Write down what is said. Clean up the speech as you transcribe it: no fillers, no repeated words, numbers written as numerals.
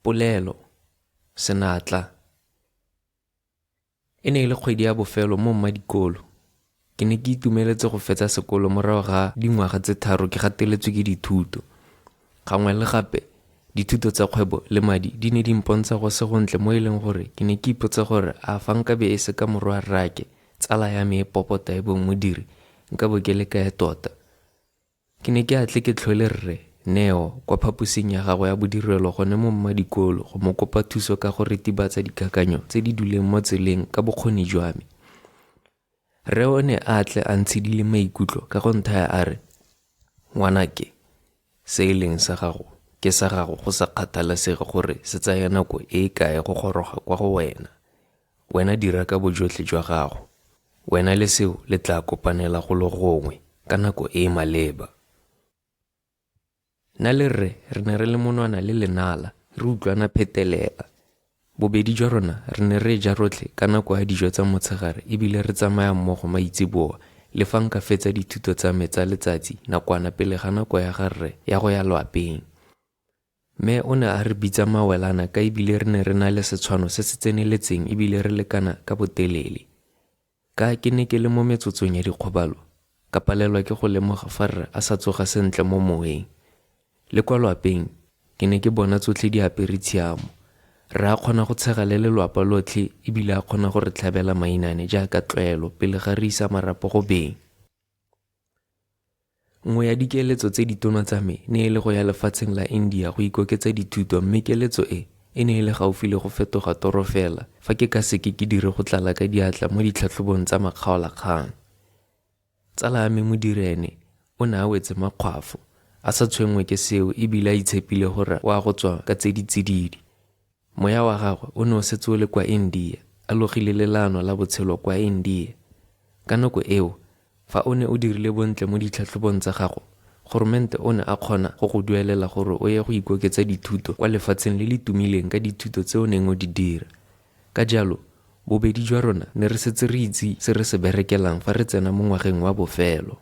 Polelo, senatla. E ne e le kgwedi ya bofelo mo Mmadikolo. Ke ne ke itumeletse go fetsa sekolo morago ga dingwaga tse 3 ke gateletswe ke dithuto. Gangwe le gape, dithuto tsa kgwebo le madi di ne di mpontsha go se gontle mo e leng gore ke ne ke ipotsa gore a fa nkabe e se ka morwa rraake tsala ya me e popota e bong modiri nka bo ke le kae tota. Ke ne ke atle ke tlhole rre Neo kwa phaposing ya gagwe ya bodirelo gone mo Mmadikolo go mo kopa thuso ka go retibatsa dikakanyo tse di duleng mo tseleng ka bokgoni jwa me. Rre o ne a tle a ntshidile maikutlo ka go nthaya a re, ngwanake, se e leng sa gago ke sa gago go sa kgathalesege gore se tsaya nako e kae go goroga kwa go wena. Wena dira ka bojotlhe jwa gago. Wena le seo le tla kopanela go le gongwe ka nako e maleba. Nna le rre re ne re le monwana le lenala, re utlwana phetelela. Bobedi jwa rona re ne re ja rotlhe ka nako ya dijo tsa motshegare ebile re tsamaya mmogo maitsiboa le fa nka fetsa dithuto tsa me tsa letsatsi nakwana pele ga nako ya ga rre ya go ya loapeng. Mme o ne a re bitsa mawelana ka ebile re ne re na le setshwano se se tseneletseng ebile re lekana ka botelele. Ka ke ne ke le mo metsotsong ya dikgobalo, ka palelwa ke go lemoga fa rre a sa tsoga sentle mo moweng. Le kwa loapeng, ke ne ke bona tsotlhe di apere tshiamo. Re a kgona go tshega le lelwapa lotlhe ebile a kgona go re tlhabela mainane jaaka tlwaelo pele ga re isa marapo go beng. Nngwe ya dikeletso tse ditona tsa me ne e le go ya lefatsheng la India go ikoketsa dithuto mme keletso e ne e le gaufi le go fetoga toro fela fa ke ka seke ke dire go tlala ka diatla mo ditlhatlhobong tsa makgaolakgang. Tsala ya me Modirene o ne a wetse makgwafo, a sa tshwenngwe ke seo ebile a itshepile gore o a go tswa ka tse ditsididi. Moya wa gagwe o ne o setse o le kwa India, a logile leano la botshelo kwa India. Ka nako eo, fa o ne o dirile bontle mo ditlhatlhobong tsa gago, goromente o ne a kgona go go duelela gore o ye go ikoketsa dithuto kwa lefatsheng le le tumileng ka dithuto tse o neng o di dira. Ka jalo, bobedi jwa rona ne re setse re itse se re se berekelang fa re tsena mo ngwageng wa bofelo.